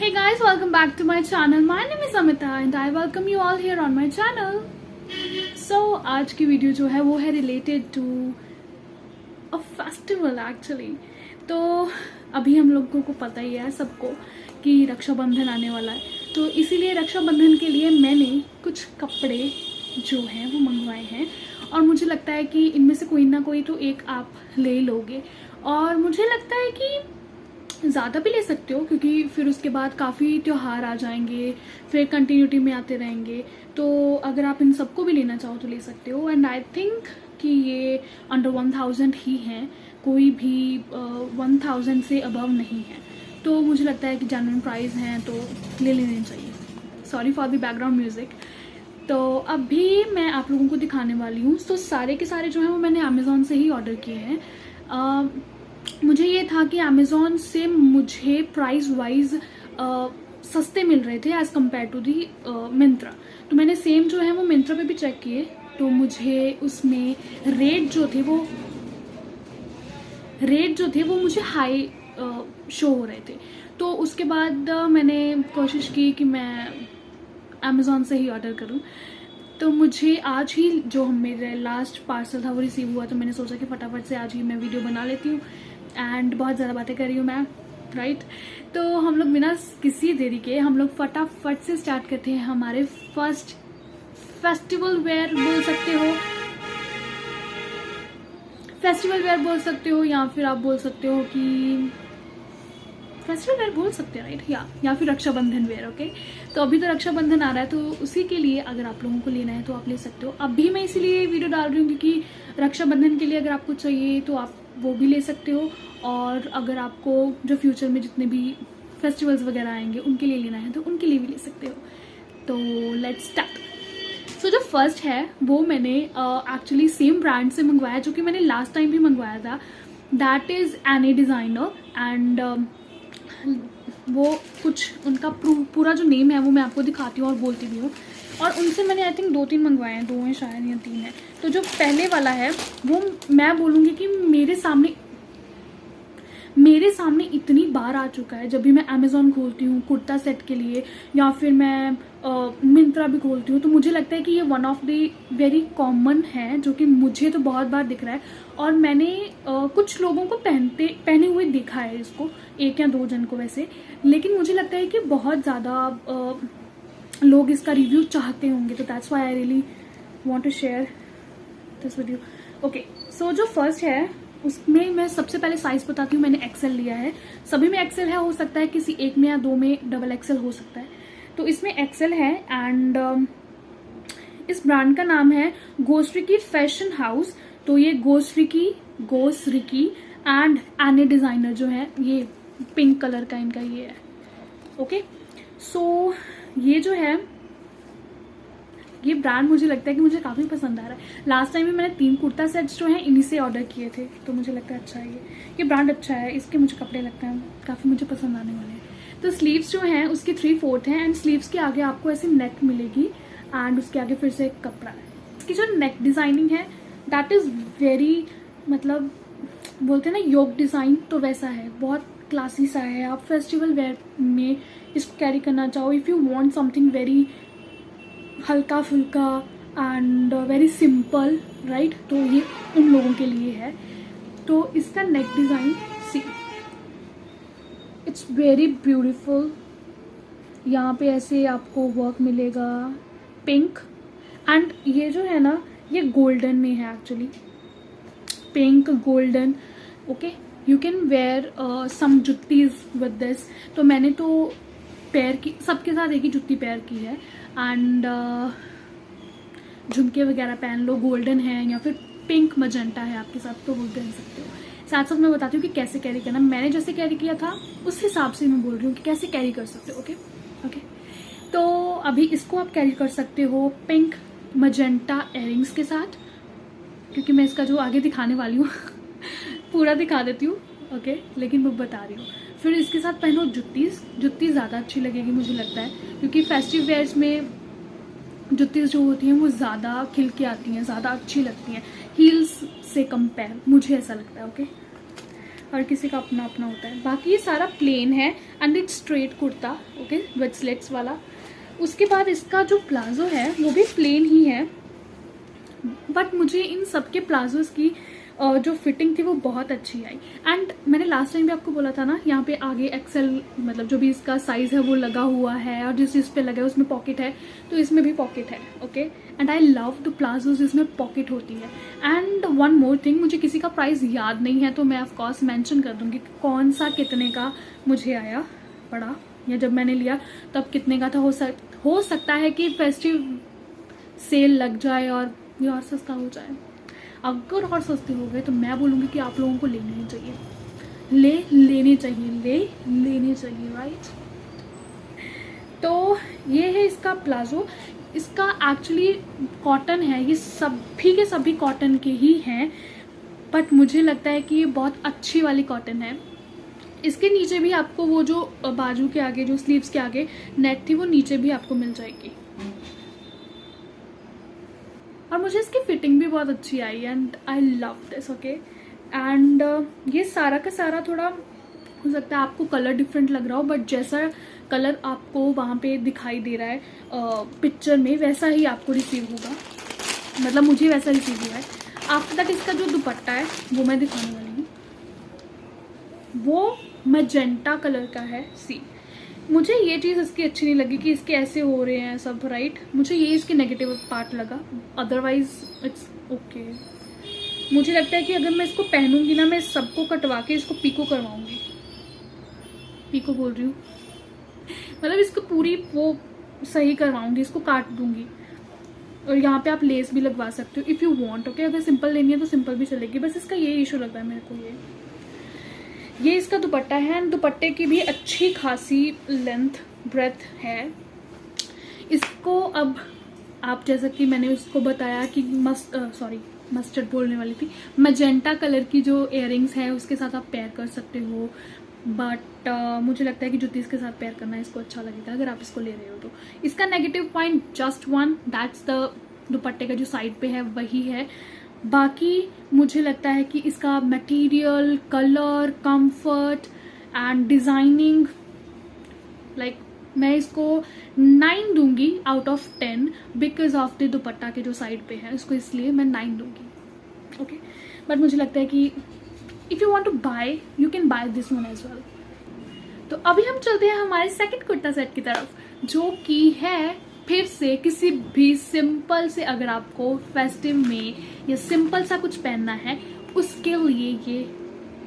Hey guys, welcome back to my channel. My name is Amita and I welcome you all here on my channel. So आज की video जो है वो है related to a festival actually. तो अभी हम लोगों को पता ही है सबको कि रक्षाबंधन आने वाला है, तो इसीलिए रक्षाबंधन के लिए मैंने कुछ कपड़े जो हैं वो मंगवाए हैं और मुझे लगता है कि इनमें से कोई ना कोई तो एक आप ले लोगे और मुझे लगता है कि ज़्यादा भी ले सकते हो क्योंकि फिर उसके बाद काफ़ी त्यौहार आ जाएंगे, फिर कंटिन्यूटी में आते रहेंगे। तो अगर आप इन सबको भी लेना चाहो तो ले सकते हो एंड आई थिंक कि ये अंडर 1000 ही हैं, कोई भी 1000 से अबव नहीं है। तो मुझे लगता है कि जेन्युइन प्राइस हैं तो ले लेने चाहिए। Sorry for the background music. तो अभी मैं आप लोगों को दिखाने वाली हूँ। तो सारे के सारे जो हैं वो मैंने अमेज़ॉन से ही ऑर्डर किए हैं। मुझे ये था कि अमेज़ॉन से मुझे प्राइस वाइज सस्ते मिल रहे थे as compared to the Myntra. तो मैंने सेम जो है वो मिंत्रा पे भी चेक किए, तो मुझे उसमें रेट जो थे वो मुझे हाई शो हो रहे थे। तो उसके बाद मैंने कोशिश की कि मैं अमेज़ॉन से ही ऑर्डर करूं। तो मुझे आज ही जो मेरे लास्ट पार्सल था वो रिसीव हुआ, तो मैंने सोचा कि फटाफट से आज ही मैं वीडियो बना लेती हूँ एंड बहुत ज़्यादा बातें कर रही हूँ मैं, राइट। तो हम लोग बिना किसी देरी के हम लोग फटाफट से स्टार्ट करते हैं हमारे फर्स्ट फेस्टिवल वेयर बोल सकते हो या फिर आप बोल सकते हो कि फेस्टिवल वेयर बोल सकते हैं, राइट, या फिर रक्षाबंधन वेयर। ओके, तो अभी तो रक्षाबंधन आ रहा है, तो उसी के लिए अगर आप लोगों को लेना है तो आप ले सकते हो। अभी मैं इसीलिए वीडियो डाल रही हूँ क्योंकि रक्षाबंधन के लिए अगर आपको चाहिए तो आप वो भी ले सकते हो, और अगर आपको जो फ्यूचर में जितने भी फेस्टिवल्स वगैरह आएंगे उनके लिए लेना है तो उनके लिए भी ले सकते हो। तो लेट्स स्टार्ट। सो जो फर्स्ट है वो मैंने एक्चुअली सेम ब्रांड से मंगवाया जो कि मैंने लास्ट टाइम भी मंगवाया था, that is any designer. And वो कुछ उनका पूरा जो नेम है वो मैं आपको दिखाती हूँ और बोलती भी हूँ। और उनसे मैंने आई थिंक 2-3 मंगवाए हैं, 2 हैं शायद या 3 हैं। तो जो पहले वाला है वो मैं बोलूँगी कि मेरे सामने इतनी बार आ चुका है। जब भी मैं अमेज़ॉन खोलती हूँ कुर्ता सेट के लिए या फिर मैं मिंत्रा भी खोलती हूँ, तो मुझे लगता है कि ये one of the very common है जो कि मुझे तो बहुत बार दिख रहा है और मैंने कुछ लोगों को पहने हुए देखा है इसको, 1 या 2 जन को वैसे। लेकिन मुझे लगता है कि बहुत ज़्यादा लोग इसका रिव्यू चाहते होंगे, तो that's why I really want to share this video. Okay, so जो फर्स्ट है उसमें मैं सबसे पहले साइज बताती हूँ। मैंने एक्सेल लिया है, सभी में एक्सेल है, हो सकता है किसी एक में या 2 में डबल एक्सेल हो सकता है। तो इसमें एक्सेल है एंड इस ब्रांड का नाम है गोसरिकी फैशन हाउस। तो ये गोसरिकी एंड एनी डिज़ाइनर जो है, ये पिंक कलर का इनका ये है। ओके, सो ये जो है ये ब्रांड मुझे लगता है कि मुझे काफ़ी पसंद आ रहा है। लास्ट टाइम भी मैंने 3 कुर्ता सेट्स जो हैं इन्हीं से ऑर्डर किए थे, तो मुझे लगता है अच्छा है ये ब्रांड अच्छा है, इसके मुझे कपड़े लगते हैं काफ़ी मुझे पसंद आने वाले हैं। तो स्लीव्स जो हैं उसकी 3/4 हैं एंड स्लीव्स के आगे आपको ऐसी नेक मिलेगी एंड उसके आगे फिर से एक कपड़ा है। इसकी जो नेक डिज़ाइनिंग है दैट इज़ वेरी, मतलब बोलते हैं ना योग डिज़ाइन, तो वैसा है, बहुत क्लासी सा है। आप फेस्टिवल वेयर में इसको कैरी करना चाहो, if you want something very हल्का फुल्का एंड वेरी सिंपल, राइट, तो ये उन लोगों के लिए है। तो इसका neck design see, it's very beautiful. यहाँ पे ऐसे आपको वर्क मिलेगा पिंक, एंड ये जो है ना ये गोल्डन में है actually, pink golden. Okay, you can wear some juttis with this. तो मैंने तो पेयर की, सबके साथ एक ही जुत्ती पेयर की है एंड झुमके वगैरह पहन लो, गोल्डन है या फिर पिंक मजेंटा है आपके साथ तो वो पहन सकते हो। साथ साथ मैं बताती हूँ कि कैसे कैरी करना। मैंने जैसे कैरी किया था उस हिसाब से मैं बोल रही हूँ कि कैसे कैरी कर सकते हो। ओके, तो अभी इसको आप कैरी कर सकते हो पिंक मजेंटा इयररिंग्स के साथ, क्योंकि मैं इसका जो आगे दिखाने वाली हूँ पूरा दिखा देती हूँ। ओके, लेकिन मैं बता रही हूँ। फिर इसके साथ पहनो जुत्ती ज़्यादा अच्छी लगेगी मुझे लगता है, क्योंकि फेस्टिव वेयर्स में जुत्ती जो होती हैं वो ज़्यादा खिल के आती हैं, ज़्यादा अच्छी लगती हैं हील्स से कंपेयर, मुझे ऐसा लगता है। ओके, हर किसी का अपना अपना होता है। बाकी ये सारा प्लेन है and it's straight kurta, okay, with slits वाला। उसके बाद इसका जो प्लाजो है वो भी प्लेन ही है, बट मुझे इन सब के प्लाजोज की जो फिटिंग थी वो बहुत अच्छी आई। एंड मैंने लास्ट टाइम भी आपको बोला था ना, यहाँ पे आगे एक्सेल मतलब जो भी इसका साइज़ है वो लगा हुआ है, और जिस पे लगा है उसमें पॉकेट है, तो इसमें भी पॉकेट है, okay. And I love the palazzos जिसमें पॉकेट होती है। एंड वन मोर थिंग, मुझे किसी का प्राइस याद नहीं है, तो मैं ऑफकोर्स मैंशन कर दूँगी कौन सा कितने का मुझे आया पड़ा, या जब मैंने लिया तब कितने का था। हो सकता है कि फेस्टिव सेल लग जाए और ये और सस्ता हो जाए। अगर और सस्ते हो गए तो मैं बोलूँगी कि आप लोगों को लेने ही चाहिए, लेने चाहिए, राइट। तो ये है इसका प्लाजो। इसका एक्चुअली कॉटन है, ये सभी के सभी कॉटन के ही हैं, बट मुझे लगता है कि ये बहुत अच्छी वाली कॉटन है। इसके नीचे भी आपको वो जो बाजू के आगे जो स्लीव्स के आगे नेट थी वो नीचे भी आपको मिल जाएगी, और मुझे इसकी फिटिंग भी बहुत अच्छी आई and I love this, okay. And ये सारा का सारा थोड़ा हो सकता है आपको कलर डिफरेंट लग रहा हो, बट जैसा कलर आपको वहाँ पे दिखाई दे रहा है पिक्चर में वैसा ही आपको रिसीव होगा, मतलब मुझे वैसा रिसीव हुआ है। आफ्टर दैट इसका जो दुपट्टा है वो मैं दिखाने वाली हूँ, वो मैजेंटा कलर का है। सी, मुझे ये चीज़ इसकी अच्छी नहीं लगी कि इसके ऐसे हो रहे हैं सब, राइट। मुझे ये इसकी नेगेटिव पार्ट लगा, अदरवाइज इट्स ओके। मुझे लगता है कि अगर मैं इसको पहनूंगी ना, मैं सबको कटवा के इसको पीको करवाऊंगी, पीको बोल रही हूँ मतलब इसको पूरी वो सही करवाऊंगी, इसको काट दूंगी, और यहाँ पे आप लेस भी लगवा सकते हो इफ़ यू वांट, ओके। अगर सिंपल लेनी है तो सिंपल भी चलेगी, बस इसका ये इशू लग रहा है मेरे को। ये इसका दुपट्टा है, एंड दुपट्टे की भी अच्छी खासी लेंथ ब्रेथ है। इसको अब आप जैसा कि मैंने उसको बताया कि मस्टर्ड बोलने वाली थी, मैजेंटा कलर की जो इयररिंग्स है उसके साथ आप पेयर कर सकते हो, बट मुझे लगता है कि जुत्ती के साथ पेयर करना इसको अच्छा लगेगा अगर आप इसको ले रहे हो तो। इसका negative point just one, that's the दुपट्टे का जो साइड पे है वही है। बाकी मुझे लगता है कि इसका material, colour, comfort and designing, like मैं इसको 9 दूंगी out of 10 because of the दुपट्टा के जो साइड पे है उसको, इसलिए मैं 9 दूंगी, ओके। बट मुझे लगता है कि if you want to buy you can buy this one as well. तो अभी हम चलते हैं हमारे सेकंड कुर्ता सेट की तरफ, जो कि है फिर से किसी भी सिंपल से, अगर आपको फेस्टिव में या सिंपल सा कुछ पहनना है उसके लिए ये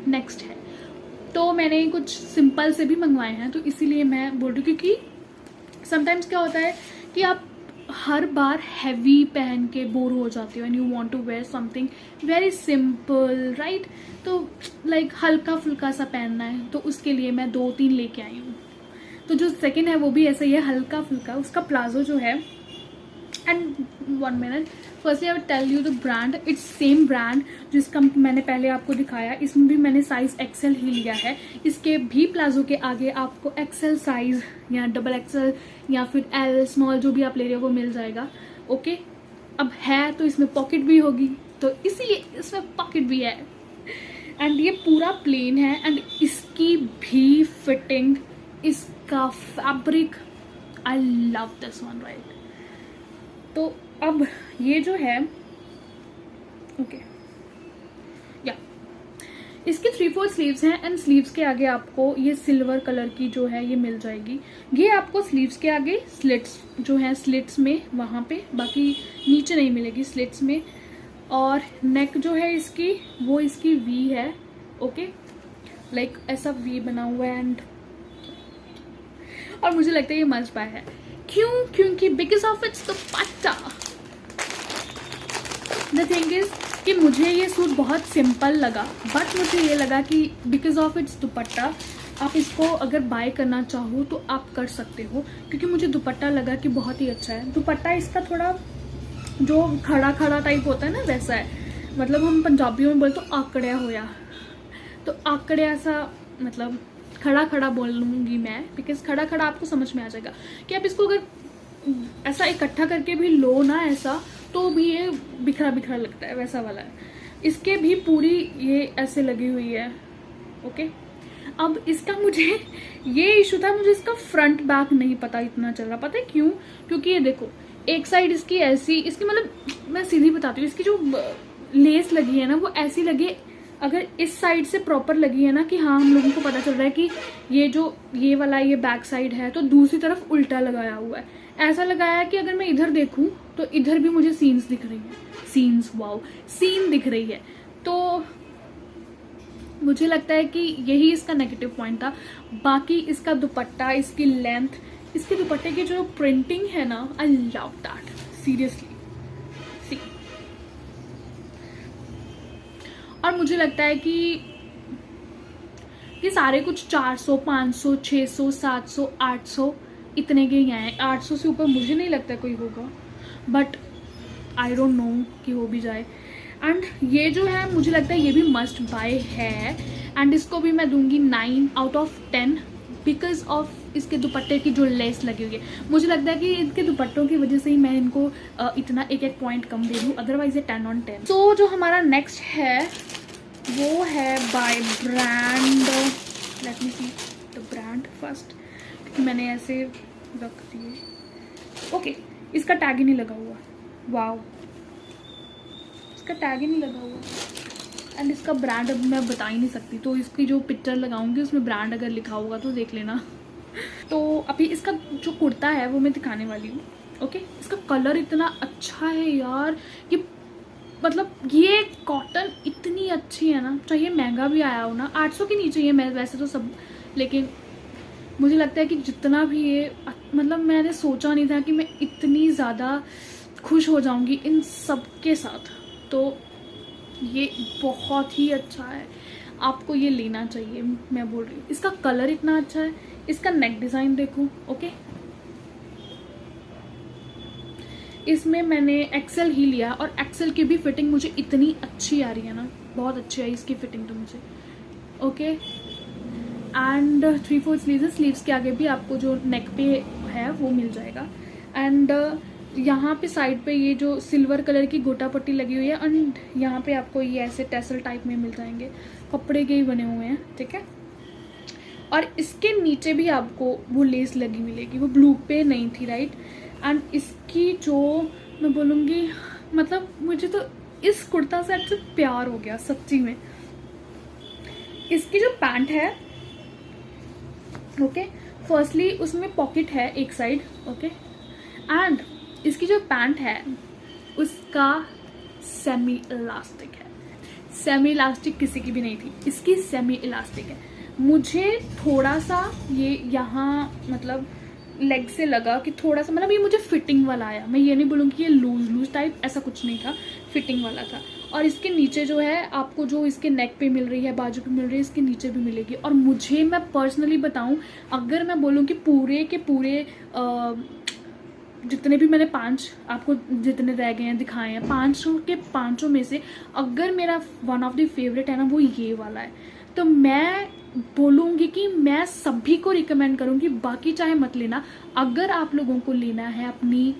नेक्स्ट है। तो मैंने कुछ सिंपल से भी मंगवाए हैं, तो इसीलिए मैं बोल रही हूँ, क्योंकि समटाइम्स क्या होता है कि आप हर बार हैवी पहन के बोर हो जाते हो and you want to wear something very simple, right. तो लाइक हल्का फुल्का सा पहनना है, तो उसके लिए मैं 2-3 लेके आई हूँ। तो जो सेकंड है वो भी ऐसा ही है, हल्का फुल्का। उसका प्लाजो जो है, and 1 minute, firstly I will tell you the brand. It's same brand जिसका मैंने पहले आपको दिखाया, इसमें भी मैंने साइज एक्सेल ही लिया है। इसके भी प्लाजो के आगे आपको एक्सेल साइज या डबल एक्सेल या फिर एल स्मॉल जो भी आप ले रहे हो वो मिल जाएगा, ओके। अब है तो इसमें पॉकेट भी होगी, तो इसीलिए इसमें पॉकेट भी है। एंड ये पूरा प्लेन है, एंड इसकी भी फिटिंग, इसका fabric, I love this one, right. तो अब ये जो है, ओके या इसकी 3/4 स्लीव्स हैं, एंड स्लीव्स के आगे आपको ये सिल्वर कलर की जो है ये मिल जाएगी। ये आपको स्लीव्स के आगे स्लिट्स जो है, स्लिट्स में वहाँ पे, बाकी नीचे नहीं मिलेगी, स्लिट्स में। और नेक जो है इसकी, वो इसकी वी है, ओके, लाइक ऐसा वी बना हुआ है। एंड और मुझे लगता है ये मस्ट बाय है, क्योंकि because of its dupatta. The thing is कि मुझे ये सूट बहुत सिंपल लगा, बट मुझे ये लगा कि बिकॉज ऑफ इट्स दुपट्टा आप इसको अगर बाय करना चाहो तो आप कर सकते हो, क्योंकि मुझे दुपट्टा लगा कि बहुत ही अच्छा है। दुपट्टा इसका थोड़ा जो खड़ा खड़ा टाइप होता है ना वैसा है, मतलब हम पंजाबियों में बोलते तो आकड़िया होया, तो आकड़िया सा, मतलब खड़ा खड़ा बोलूँगी मैं, बिकॉज खड़ा खड़ा आपको समझ में आ जाएगा कि आप इसको अगर ऐसा इकट्ठा करके भी लो ना ऐसा, तो भी ये बिखरा बिखरा लगता है, वैसा वाला है। इसके भी पूरी ये ऐसे लगी हुई है, ओके। अब इसका मुझे ये इशू था, मुझे इसका फ्रंट बैक नहीं पता इतना चल रहा। पता है क्यों? क्योंकि ये देखो, एक साइड इसकी ऐसी, इसकी मतलब मैं सीधी बताती हूँ, इसकी जो लेस लगी है ना वो ऐसी लगे, अगर इस साइड से प्रॉपर लगी है ना कि हाँ हम लोगों को पता चल रहा है कि ये जो ये वाला ये बैक साइड है, तो दूसरी तरफ उल्टा लगाया हुआ है। ऐसा लगाया है कि अगर मैं इधर देखूं तो इधर भी मुझे सीन्स दिख रही है, सीन्स, वाओ, सीन दिख रही है। तो मुझे लगता है कि यही इसका नेगेटिव पॉइंट था। बाकी इसका दुपट्टा, इसकी लेंथ, इसके दुपट्टे की जो प्रिंटिंग है ना, आई लव दैट सीरियसली। सी, और मुझे लगता है कि ये सारे कुछ 400, 500, 600, 700, 800 इतने के ही आए। 800 से ऊपर मुझे नहीं लगता कोई होगा, बट आई डोंट नो कि हो भी जाए। एंड ये जो है मुझे लगता है ये भी मस्ट बाय है, एंड इसको भी मैं दूंगी 9 आउट ऑफ 10 बिकॉज ऑफ इसके दुपट्टे की जो लेस लगी हुई है। मुझे लगता है कि इनके दुपट्टों की वजह से ही मैं इनको इतना एक पॉइंट कम दे दूँ, अदरवाइज ये 10 on 10। तो जो हमारा नेक्स्ट है वो है by brand, let me see the brand first, क्योंकि मैंने ऐसे रख दिए। ओके, इसका टैग ही नहीं लगा हुआ, वाओ, इसका टैग ही नहीं लगा हुआ। एंड इसका ब्रांड अब मैं बता ही नहीं सकती, तो इसकी जो पिक्चर लगाऊंगी उसमें ब्रांड अगर लिखा होगा तो देख लेना। तो अभी इसका जो कुर्ता है वो मैं दिखाने वाली हूँ। ओके, इसका कलर इतना अच्छा है यार, ये मतलब ये कॉटन इतनी अच्छी है ना, चाहिए महंगा भी आया हो ना, 800 के नीचे ही है मैं वैसे तो सब, लेकिन मुझे लगता है कि जितना भी ये, मतलब मैंने सोचा नहीं था कि मैं इतनी ज़्यादा खुश हो जाऊंगी इन सब के साथ। तो ये बहुत ही अच्छा है, आपको ये लेना चाहिए, मैं बोल रही हूँ। इसका कलर इतना अच्छा है, इसका नेक डिज़ाइन देखो। ओके, इसमें मैंने एक्सेल ही लिया और एक्सेल की भी फिटिंग मुझे इतनी अच्छी आ रही है ना, बहुत अच्छी आई इसकी फिटिंग तो मुझे। ओके, एंड 3/4 स्लीव्स के आगे भी आपको जो नेक पे है वो मिल जाएगा। एंड यहाँ पे साइड पे ये जो सिल्वर कलर की गोटा पट्टी लगी हुई है, एंड यहाँ पे आपको ये ऐसे टेसल टाइप में मिल जाएंगे, कपड़े के ही बने हुए हैं, ठीक है। और इसके नीचे भी आपको वो लेस लगी मिलेगी, वो ब्लू पे नहीं थी, राइट। एंड इसकी जो मैं बोलूँगी, मतलब मुझे तो इस कुर्ता सेट से प्यार हो गया सच्ची में। इसकी जो पैंट है, ओके, फर्स्टली उसमें पॉकेट है एक साइड, ओके, एंड इसकी जो पैंट है उसका सेमी इलास्टिक है। सेमी इलास्टिक किसी की भी नहीं थी, इसकी सेमी इलास्टिक है। मुझे थोड़ा सा ये यहाँ मतलब लेग से लगा कि थोड़ा सा, मतलब ये मुझे फिटिंग वाला आया। मैं ये नहीं बोलूँगी कि ये लूज टाइप, ऐसा कुछ नहीं था, फिटिंग वाला था। और इसके नीचे जो है आपको जो इसके नेक पे मिल रही है, बाजू पे मिल रही है, इसके नीचे भी मिलेगी। और मुझे, मैं पर्सनली बताऊं, अगर मैं बोलूँ कि पूरे के पूरे जितने भी मैंने 5 आपको जितने रह गए हैं दिखाए हैं, 5 के 5 में से अगर मेरा वन ऑफ द फेवरेट है ना वो ये वाला है, तो मैं बोलूँगी कि मैं सभी को रिकमेंड करूँगी। बाकी चाहे मत लेना, अगर आप लोगों को लेना है अपनी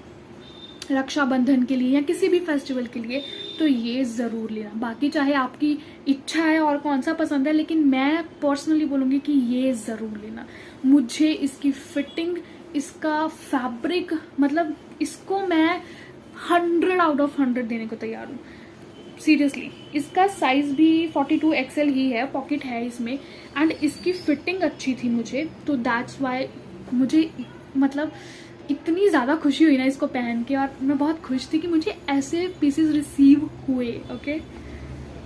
रक्षाबंधन के लिए या किसी भी फेस्टिवल के लिए, तो ये ज़रूर लेना। बाकी चाहे आपकी इच्छा है और कौन सा पसंद है, लेकिन मैं पर्सनली बोलूँगी कि ये ज़रूर लेना। मुझे इसकी फिटिंग, इसका फैब्रिक, मतलब इसको मैं 100 आउट ऑफ 100 देने को तैयार हूँ सीरियसली। इसका साइज़ भी 42 XL ही है, पॉकेट है इसमें, एंड इसकी फिटिंग अच्छी थी मुझे, तो दैट्स वाई मुझे मतलब इतनी ज़्यादा खुशी हुई ना इसको पहन के, और मैं बहुत खुश थी कि मुझे ऐसे पीसेस रिसीव हुए। ओके,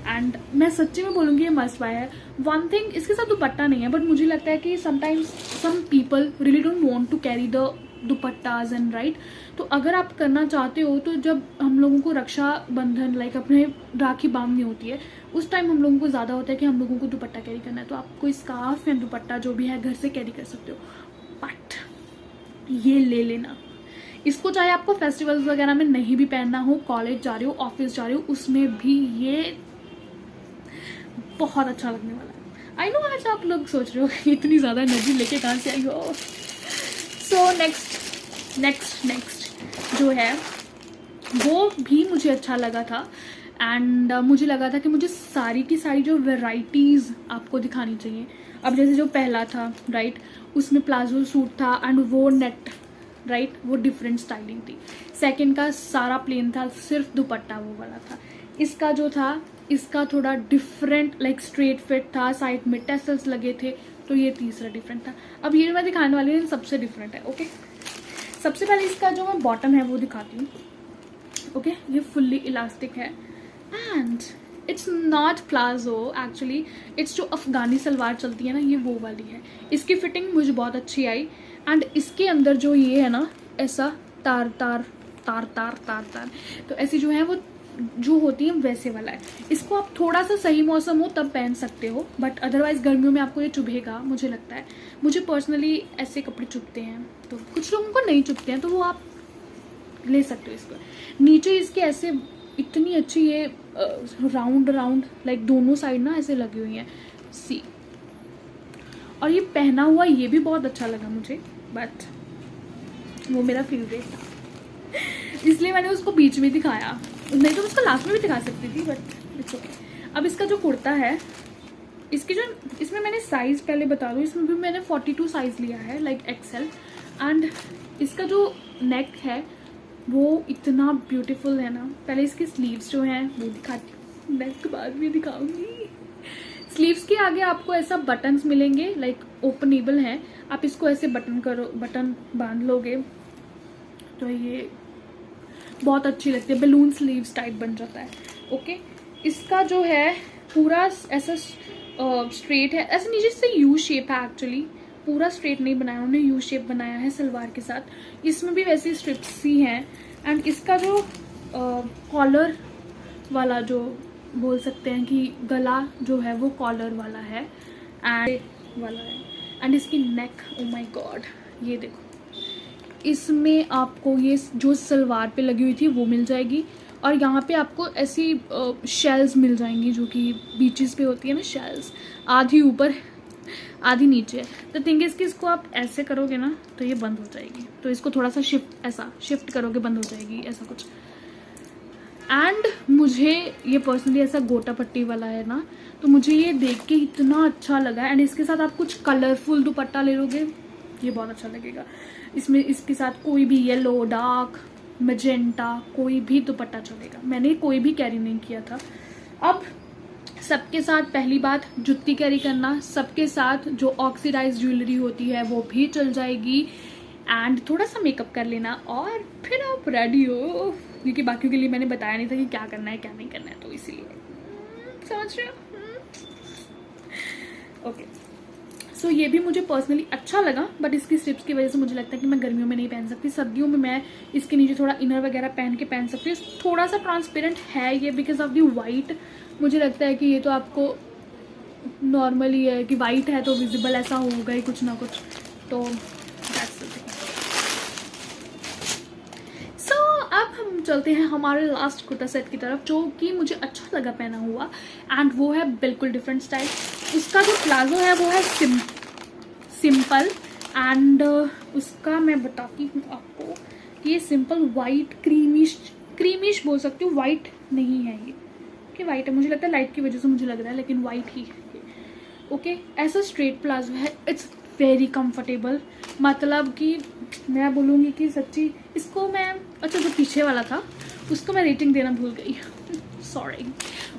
एंड मैं सच्ची में बोलूँगी ये मस्ट बाय है। वन थिंग, इसके साथ दुपट्टा नहीं है, बट मुझे लगता है कि sometimes some people really don't want to carry the dupattas and right. तो अगर आप करना चाहते हो, तो जब हम लोगों को रक्षाबंधन लाइक अपने राखी बांधनी होती है, उस टाइम हम लोगों को ज़्यादा होता है कि हम लोगों को दुपट्टा कैरी करना है, तो आप कोई स्कार्फ या दुपट्टा जो भी है घर से कैरी कर सकते हो। बट ये ले लेना, इसको चाहे आपको फेस्टिवल्स वगैरह में नहीं भी पहनना हो, कॉलेज जा रहे हो, ऑफिस जा रहे हो, उसमें भी ये बहुत अच्छा लगने वाला है। आई नो आज आप लोग सोच रहे हो इतनी ज़्यादा एनर्जी लेके कहाँ से आई हो। सो नेक्स्ट जो है वो भी मुझे अच्छा लगा था, एंड मुझे लगा था कि मुझे सारी की सारी जो वेराइटीज़ आपको दिखानी चाहिए। अब जैसे जो पहला था राइट, उसमें प्लाजो सूट था एंड वो नेट राइट, वो डिफरेंट स्टाइलिंग थी। सेकंड का सारा प्लेन था, सिर्फ दुपट्टा वो वाला था। इसका जो था, इसका थोड़ा डिफरेंट लाइक स्ट्रेट फिट था, साइड में टेसल्स लगे थे, तो ये तीसरा डिफरेंट था। अब ये मैं दिखाने वाली हूँ सबसे डिफरेंट है। ओके, सबसे पहले इसका जो मैं बॉटम है वो दिखाती हूँ। ओके, ये फुल्ली इलास्टिक है and it's not palazzo actually, it's जो अफगानी सलवार चलती है ना, ये वो वाली है। इसकी फिटिंग मुझे बहुत अच्छी आई एंड इसके अंदर जो ये है ना, ऐसा तार तार तार तार तार तार, तो ऐसी जो है वो जो होती है वैसे वाला है। इसको आप थोड़ा सा सही मौसम हो तब पहन सकते हो, बट अदरवाइज गर्मियों में आपको ये चुभेगा मुझे लगता है। मुझे पर्सनली ऐसे कपड़े चुभते हैं, तो कुछ लोगों को नहीं चुभते हैं, तो वो आप ले सकते हो इसको। नीचे इसके ऐसे इतनी अच्छी ये राउंड राउंड लाइक दोनों साइड ना ऐसे लगी हुई हैं सी, और ये पहना हुआ ये भी बहुत अच्छा लगा मुझे, बट वो मेरा फेवरेट था इसलिए मैंने उसको बीच में दिखाया, नहीं तो उसको लास्ट में भी दिखा सकती थी, बट इट्स ओके। अब इसका जो कुर्ता है, इसकी जो इसमें मैंने साइज़ पहले बता दूँ, इसमें भी मैंने 42 साइज़ लिया है लाइक एक्सेल, एंड इसका जो नेक है वो इतना ब्यूटीफुल है ना। पहले इसके स्लीव्स जो हैं वो दिखाती हूँ, नेक बाद में दिखाऊंगी। स्लीव्स के आगे आपको ऐसा बटन्स मिलेंगे लाइक ओपनेबल हैं, आप इसको ऐसे बटन बांध लोगे तो ये बहुत अच्छी लगती है, बलून स्लीव्स टाइप बन जाता है। ओके, इसका जो है पूरा ऐसा स्ट्रेट है, ऐसे नीचे से यू शेप है एक्चुअली, पूरा स्ट्रेट नहीं बनाया उन्होंने, यू शेप बनाया है सलवार के साथ। इसमें भी वैसे स्ट्रिप्स ही हैं एंड इसका जो कॉलर वाला जो बोल सकते हैं कि गला जो है वो कॉलर वाला है एंड इसकी नेक, ओ माय गॉड, ये देखो, इसमें आपको ये जो सलवार पे लगी हुई थी वो मिल जाएगी, और यहाँ पे आपको ऐसी शेल्स मिल जाएंगी जो कि बीचेस पे होती है ना शेल्स, आधी ऊपर आधी नीचे। तो थिंग इज कि इसको आप ऐसे करोगे ना तो ये बंद हो जाएगी, तो इसको थोड़ा सा शिफ्ट करोगे बंद हो जाएगी, ऐसा कुछ। एंड मुझे ये पर्सनली ऐसा गोटा पट्टी वाला है ना, तो मुझे ये देख के इतना अच्छा लगा। एंड इसके साथ आप कुछ कलरफुल दुपट्टा ले लोगे, ये बहुत अच्छा लगेगा। इसमें इसके साथ कोई भी येलो, डार्क, मैजेंटा, कोई भी दुपट्टा चलेगा। मैंने कोई भी कैरी नहीं किया था। अब सबके साथ पहली बात जुत्ती कैरी करना, सबके साथ जो ऑक्सीडाइज ज्वेलरी होती है वो भी चल जाएगी, एंड थोड़ा सा मेकअप कर लेना और फिर आप रेडी हो, क्योंकि बाकियों के लिए मैंने बताया नहीं था कि क्या करना है क्या नहीं करना है, तो इसीलिए समझ रहे हो। ओके, सो ये भी मुझे पर्सनली अच्छा लगा, बट इसकी स्ट्रिप्स की वजह से मुझे लगता है कि मैं गर्मियों में नहीं पहन सकती। सर्दियों में मैं इसके नीचे थोड़ा इनर वगैरह पहन सकती हूँ। थोड़ा सा ट्रांसपेरेंट है ये बिकॉज ऑफ दी वाइट, मुझे लगता है कि ये तो आपको नॉर्मली है कि वाइट है तो विजिबल ऐसा होगा ही कुछ ना कुछ, तो दैट्स द थिंग। सो अब हम चलते हैं हमारे लास्ट कुर्ता सेट की तरफ, जो कि मुझे अच्छा लगा पहना हुआ, एंड वो है बिल्कुल डिफरेंट स्टाइल। उसका जो प्लाजो है वो है सिंपल, एंड उसका मैं बताती हूँ आपको कि ये सिंपल वाइट क्रीमिश बोल सकती हूँ, वाइट नहीं है ये कि वाइट है, मुझे लगता है लाइट की वजह से मुझे लग रहा है, लेकिन वाइट ही है। ओके, ऐसा स्ट्रेट प्लाजो है, इट्स वेरी कंफर्टेबल, मतलब कि मैं बोलूँगी कि सच्ची इसको मैं, अच्छा जो पीछे वाला था उसको मैं रेटिंग देना भूल गई सॉरी,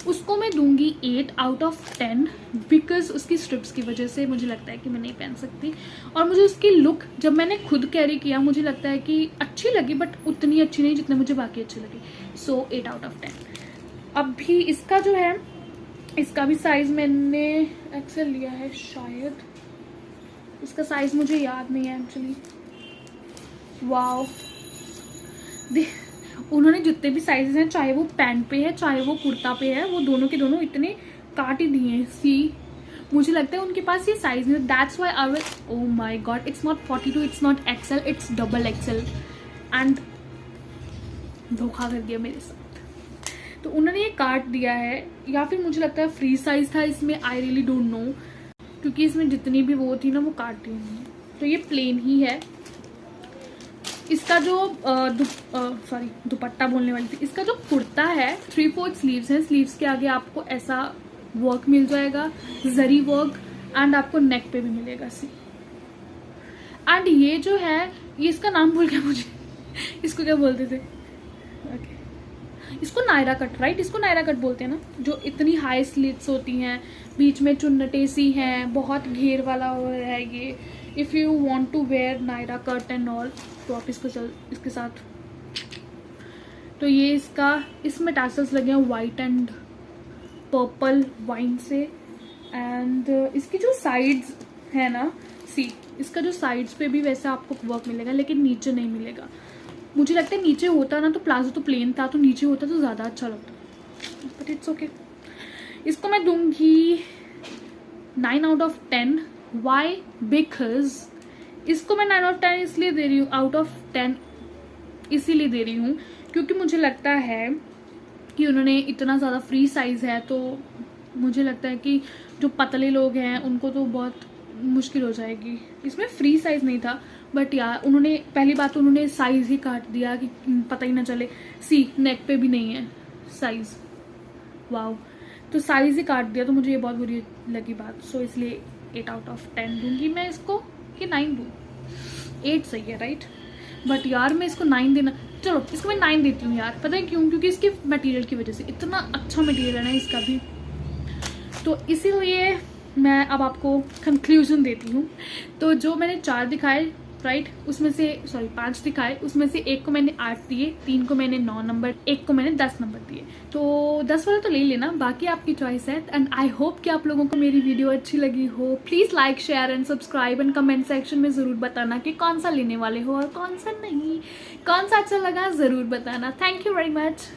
उसको मैं दूंगी 8 आउट ऑफ 10 बिकॉज उसकी स्ट्रिप्स की वजह से मुझे लगता है कि मैं नहीं पहन सकती, और मुझे उसकी लुक जब मैंने खुद कैरी किया मुझे लगता है कि अच्छी लगी, बट उतनी अच्छी नहीं जितने मुझे बाकी अच्छी लगी, सो 8 आउट ऑफ 10। अब भी इसका जो है, इसका भी साइज़ मैंने एक्सेल लिया है शायद, इसका साइज़ मुझे याद नहीं है एक्चुअली। वाओ, उन्होंने जितने भी साइजेस हैं, चाहे वो पैंट पे है चाहे वो कुर्ता पे है, वो दोनों के दोनों इतने काट ही दिए हैं। सी, मुझे लगता है उनके पास ये साइज नहीं, that's why I will, oh my god, it's not 42, it's not XL, it's double XL, and धोखा कर दिया मेरे साथ। तो उन्होंने ये काट दिया है, या फिर मुझे लगता है फ्री साइज था इसमें, आई रियली डोंट नो, क्योंकि इसमें जितनी भी वो थी ना वो काट दी नहीं, तो ये प्लेन ही है। इसका जो दुपट्टा बोलने वाली थी, इसका जो कुर्ता है 3/4 स्लीव्स है। स्लीव्स के आगे आपको ऐसा वर्क मिल जाएगा, जरी वर्क, एंड आपको नेक पे भी मिलेगा सी। एंड ये जो है, ये इसका नाम भूल गया मुझे इसको क्या बोलते थे, ओके इसको नायरा कट, राइट, इसको नायरा कट बोलते हैं ना, जो इतनी हाई स्लिट्स होती हैं, बीच में चुन्नटे सी हैं, बहुत घेर वाला है ये। If you want to wear Naira cut and all, तो आप इसके साथ, तो ये इसमें टैसल्स लगे हैं वाइट एंड पर्पल वाइन से। एंड इसकी जो साइड्स है ना, सी इसका जो साइड्स पे भी वैसे आपको वर्क मिलेगा, लेकिन नीचे नहीं मिलेगा। मुझे लगता है नीचे होता ना, तो प्लाजो तो प्लेन था, तो नीचे होता तो ज़्यादा अच्छा लगता, बट इट्स ओके। इसको मैं दूंगी 9/10। वाई? बिकॉज इसको मैं 9/10 इसलिए दे रही हूँ, आउट ऑफ 10 इसीलिए दे रही हूँ क्योंकि मुझे लगता है कि उन्होंने इतना ज़्यादा फ्री साइज़ है, तो मुझे लगता है कि जो पतले लोग हैं उनको तो बहुत मुश्किल हो जाएगी। इसमें फ्री साइज़ नहीं था, बट यार उन्होंने पहली बात तो उन्होंने साइज़ ही काट दिया कि पता ही ना चले। सी नेक पे भी नहीं है साइज़, वाओ, तो साइज़ ही काट दिया, तो मुझे ये बहुत बुरी लगी बात। सो इसलिए 8/10 दूंगी मैं इसको, कि 9 दूँ? 8 सही है, राइट, बट यार मैं इसको 9 देना, चलो इसको मैं 9 देती हूँ यार। पता है क्यों? क्योंकि इसके मटेरियल की वजह से, इतना अच्छा मटेरियल है ना इसका भी, तो इसीलिए मैं अब आपको कंक्लूजन देती हूँ। तो जो मैंने 4 दिखाए, राइट, उसमें से 5 दिखाए, उसमें से 1 को मैंने 8 दिए, 3 को मैंने 9 नंबर, 1 को मैंने 10 नंबर दिए। तो 10 वाला तो ले लेना, बाकी आपकी चॉइस है। एंड आई होप कि आप लोगों को मेरी वीडियो अच्छी लगी हो। Please like, share and subscribe, and comment section में ज़रूर बताना कि कौन सा लेने वाले हो और कौन सा नहीं, कौन सा अच्छा लगा ज़रूर बताना। Thank you very much.